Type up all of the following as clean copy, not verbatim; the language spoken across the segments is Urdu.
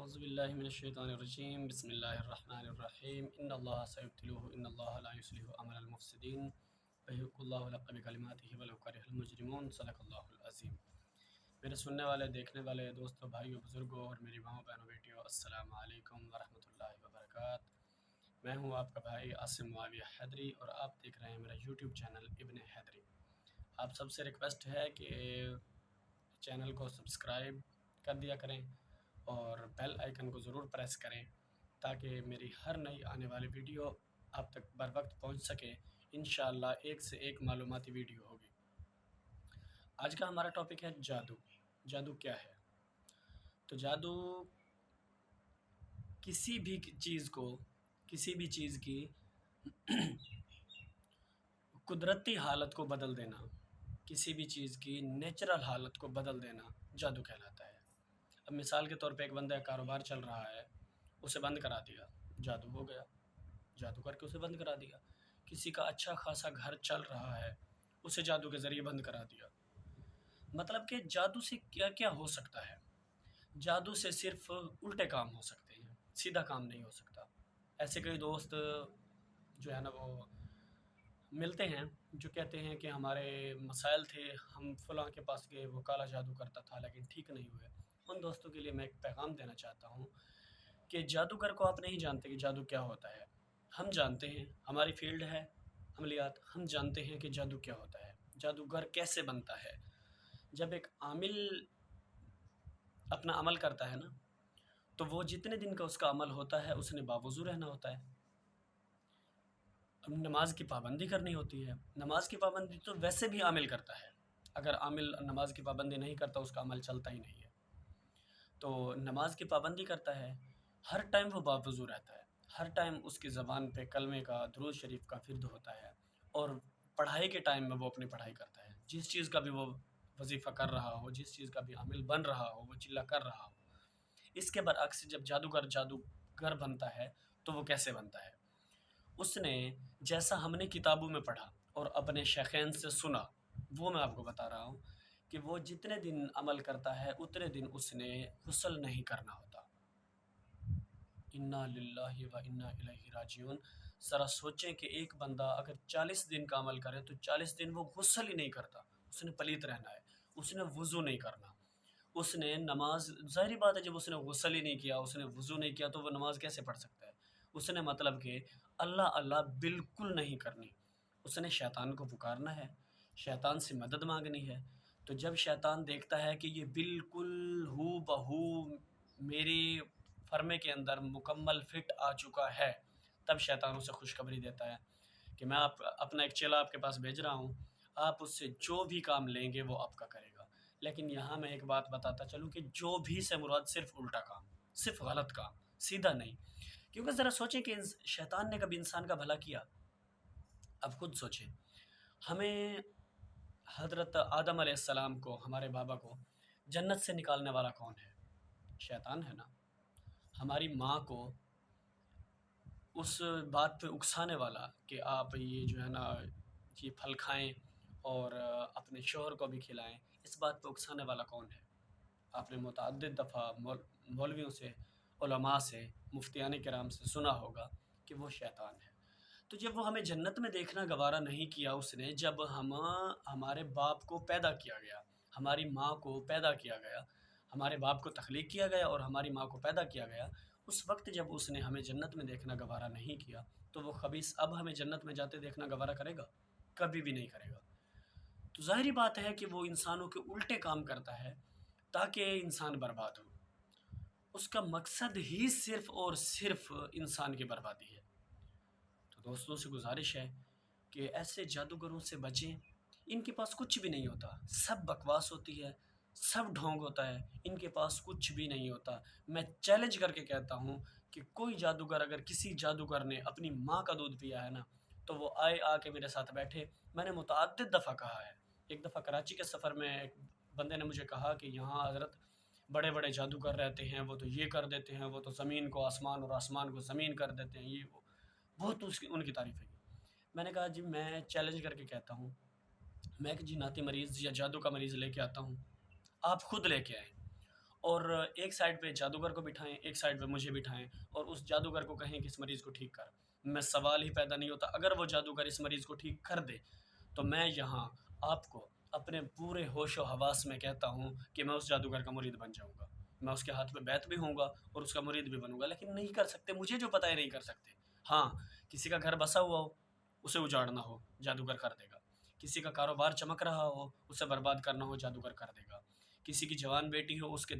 اعوذ باللہ من الشیطان الرجیم بسم اللہ الرحمن الرحیم ان اللہ سیبتلوہ ان اللہ لا یصلح عمل المفسدین ویحق اللہ الحق بکلماتہ ولو کرہ المجرمون صدق اللہ العظیم۔ میرے سننے والے دیکھنے والے دوستوں بھائیوں بزرگوں اور میری ماؤں بہنوں بیٹیوں السلام علیکم ورحمۃ اللہ وبرکاتہ۔ میں ہوں آپ کا بھائی عاصم معاویہ حیدری اور آپ دیکھ رہے ہیں میرا یوٹیوب چینل ابن حیدری۔ آپ سب سے ریکویسٹ ہے کہ چینل کو سبسکرائب کر دیا کریں اور بیل آئیکن کو ضرور پریس کریں تاکہ میری ہر نئی آنے والی ویڈیو آپ تک بر وقت پہنچ سکے۔ انشاءاللہ ایک سے ایک معلوماتی ویڈیو ہوگی۔ آج کا ہمارا ٹاپک ہے جادو۔ جادو کیا ہے؟ تو جادو کسی بھی چیز کی قدرتی حالت کو بدل دینا، کسی بھی چیز کی نیچرل حالت کو بدل دینا جادو کہلاتا ہے۔ اب مثال کے طور پہ ایک بندہ کاروبار چل رہا ہے، اسے بند کرا دیا، جادو ہو گیا، جادو کر کے اسے بند کرا دیا۔ کسی کا اچھا خاصا گھر چل رہا ہے، اسے جادو کے ذریعے بند کرا دیا۔ مطلب کہ جادو سے کیا کیا ہو سکتا ہے؟ جادو سے صرف الٹے کام ہو سکتے ہیں، سیدھا کام نہیں ہو سکتا۔ ایسے کئی دوست جو ہے نا وہ ملتے ہیں جو کہتے ہیں کہ ہمارے مسائل تھے، ہم فلاں کے پاس گئے، وہ کالا جادو کرتا تھا لیکن ٹھیک نہیں ہوئے۔ ان دوستوں کے لیے میں ایک پیغام دینا چاہتا ہوں کہ جادوگر کو آپ نہیں جانتے کہ جادو کیا ہوتا ہے۔ ہم جانتے ہیں، ہماری فیلڈ ہے عملیات، ہم جانتے ہیں کہ جادو کیا ہوتا ہے، جادوگر کیسے بنتا ہے۔ جب ایک عامل اپنا عمل کرتا ہے نا تو وہ جتنے دن کا اس کا عمل ہوتا ہے اس نے باوضو رہنا ہوتا ہے۔ اب نماز کی پابندی کرنی ہوتی ہے، نماز کی پابندی تو ویسے بھی عامل کرتا ہے، اگر عامل نماز کی پابندی نہیں کرتا اس کا عمل چلتا ہی نہیں ہے۔ تو نماز کی پابندی کرتا ہے، ہر ٹائم وہ باوضو رہتا ہے، ہر ٹائم اس کی زبان پہ کلمے کا درود شریف کا فرد ہوتا ہے، اور پڑھائی کے ٹائم میں وہ اپنی پڑھائی کرتا ہے۔ جس چیز کا بھی وہ وظیفہ کر رہا ہو، جس چیز کا بھی عامل بن رہا ہو، وہ چلہ کر رہا ہو۔ اس کے برعکس جب جادوگر بنتا ہے تو وہ کیسے بنتا ہے؟ اس نے جیسا ہم نے کتابوں میں پڑھا اور اپنے شیخین سے سنا وہ میں آپ کو بتا رہا ہوں کہ وہ جتنے دن عمل کرتا ہے اتنے دن اس نے غسل نہیں کرنا ہوتا۔ انا للہ و انا الیہ راجعون۔ ذرا سوچیں کہ ایک بندہ اگر 40 دن کا عمل کرے تو 40 دن وہ غسل ہی نہیں کرتا، اس نے پلیت رہنا ہے، اس نے وضو نہیں کرنا، اس نے نماز، ظاہری بات ہے جب اس نے غسل ہی نہیں کیا، اس نے وضو نہیں کیا تو وہ نماز کیسے پڑھ سکتا ہے؟ اس نے مطلب کہ اللہ اللہ بالکل نہیں کرنی، اس نے شیطان کو پکارنا ہے، شیطان سے مدد مانگنی ہے۔ تو جب شیطان دیکھتا ہے کہ یہ بالکل ہو بہو میری فرمے کے اندر مکمل فٹ آ چکا ہے، تب شیطان اسے خوشخبری دیتا ہے کہ میں اپنا ایک چیلا آپ کے پاس بھیج رہا ہوں، آپ اس سے جو بھی کام لیں گے وہ آپ کا کرے گا۔ لیکن یہاں میں ایک بات بتاتا چلوں کہ جو بھی سے مراد صرف الٹا کام، صرف غلط کام، سیدھا نہیں۔ کیونکہ ذرا سوچیں کہ شیطان نے کبھی انسان کا بھلا کیا؟ اب خود سوچیں، ہمیں حضرت آدم علیہ السلام کو، ہمارے بابا کو جنت سے نکالنے والا کون ہے؟ شیطان ہے نا۔ ہماری ماں کو اس بات پہ اکسانے والا کہ آپ یہ جو ہے نا یہ پھل کھائیں اور اپنے شوہر کو بھی کھلائیں، اس بات پہ اکسانے والا کون ہے؟ آپ نے متعدد دفعہ مولویوں سے، علماء سے، مفتیان کرام سے سنا ہوگا کہ وہ شیطان ہے۔ تو جب وہ ہمیں جنت میں دیکھنا گوارا نہیں کیا اس نے، جب ہمارے باپ کو پیدا کیا گیا، ہماری ماں کو پیدا کیا گیا، ہمارے باپ کو تخلیق کیا گیا اور ہماری ماں کو پیدا کیا گیا، اس وقت جب اس نے ہمیں جنت میں دیکھنا گوارا نہیں کیا تو وہ خبیث اب ہمیں جنت میں جاتے دیکھنا گوارا کرے گا؟ کبھی بھی نہیں کرے گا۔ تو ظاہری بات ہے کہ وہ انسانوں کے الٹے کام کرتا ہے تاکہ انسان برباد ہو۔ اس کا مقصد ہی صرف اور صرف انسان کی بربادی ہے۔ تو دوستوں سے گزارش ہے کہ ایسے جادوگروں سے بچیں، ان کے پاس کچھ بھی نہیں ہوتا، سب بکواس ہوتی ہے، سب ڈھونگ ہوتا ہے، ان کے پاس کچھ بھی نہیں ہوتا۔ میں چیلنج کر کے کہتا ہوں کہ کوئی جادوگر، اگر کسی جادوگر نے اپنی ماں کا دودھ پیا ہے نا تو وہ آ کے میرے ساتھ بیٹھے۔ میں نے متعدد دفعہ کہا ہے، ایک دفعہ کراچی کے سفر میں ایک بندے نے مجھے کہا کہ یہاں حضرت بڑے بڑے جادوگر رہتے ہیں، وہ تو یہ کر دیتے ہیں، وہ تو زمین کو آسمان اور آسمان کو زمین کر دیتے ہیں، یہ وہ بہت ان کی تعریف ہے۔ میں نے کہا جی میں چیلنج کر کے کہتا ہوں، میں ایک جناتی مریض یا جادو کا مریض لے کے آتا ہوں، آپ خود لے کے آئیں اور ایک سائڈ پہ جادوگر کو بٹھائیں، ایک سائڈ پہ مجھے بٹھائیں، اور اس جادوگر کو کہیں کہ اس مریض کو ٹھیک کر، میں سوال ہی پیدا نہیں ہوتا۔ اگر وہ جادوگر اس مریض کو ٹھیک کر دے تو میں یہاں آپ کو اپنے پورے ہوش و حواس میں کہتا ہوں کہ میں اس جادوگر کا مرید بن جاؤں گا، میں اس کے ہاتھ میں بیعت بھی ہوں گا اور اس کا مرید بھی بنوں گا، لیکن نہیں کر سکتے، مجھے جو پتہ ہے نہیں کر سکتے۔ ہاں، کسی کا گھر بسا ہوا ہو، اسے اجاڑنا ہو، جادوگر کر دے گا۔ کسی کا کاروبار چمک رہا ہو، اسے برباد کرنا ہو، جادوگر کر دے گا۔ کسی کی جوان بیٹی ہو، اس کے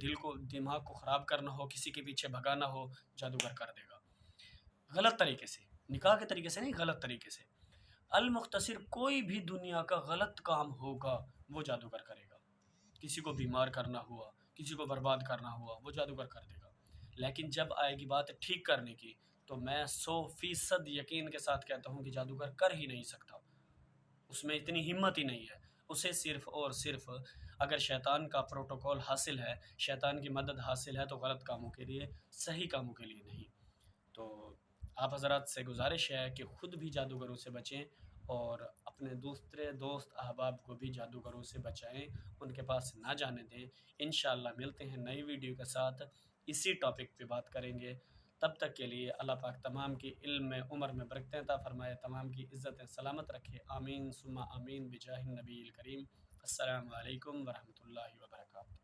دماغ کو خراب کرنا ہو، کسی کے پیچھے بھگانا ہو، جادوگر کر دے گا، غلط طریقے سے، نکاح کے طریقے سے نہیں، غلط طریقے سے۔ المختصر کوئی بھی دنیا کا غلط کام ہوگا وہ جادوگر کرے گا۔ کسی کو بیمار کرنا ہوا، کسی کو برباد کرنا ہوا، وہ جادوگر کر دے گا۔ لیکن جب آئے گی بات ٹھیک کرنے کی تو میں 100% یقین کے ساتھ کہتا ہوں کہ جادوگر کر ہی نہیں سکتا، اس میں اتنی ہمت ہی نہیں ہے۔ اسے صرف اور صرف اگر شیطان کا پروٹوکول حاصل ہے، شیطان کی مدد حاصل ہے، تو غلط کاموں کے لیے، صحیح کاموں کے لیے نہیں۔ تو آپ حضرات سے گزارش ہے کہ خود بھی جادوگروں سے بچیں اور اپنے دوسرے دوست احباب کو بھی جادوگروں سے بچائیں، ان کے پاس نہ جانے دیں۔ انشاءاللہ ملتے ہیں نئی ویڈیو کے ساتھ، اسی ٹاپک پہ بات کریں گے۔ تب تک کے لیے اللہ پاک تمام کی علم میں، عمر میں برکتیں عطا فرمائے، تمام کی عزتیں سلامت رکھے، آمین ثم آمین بجاہ النبی الکریم۔ السلام علیکم ورحمۃ اللہ وبرکاتہ۔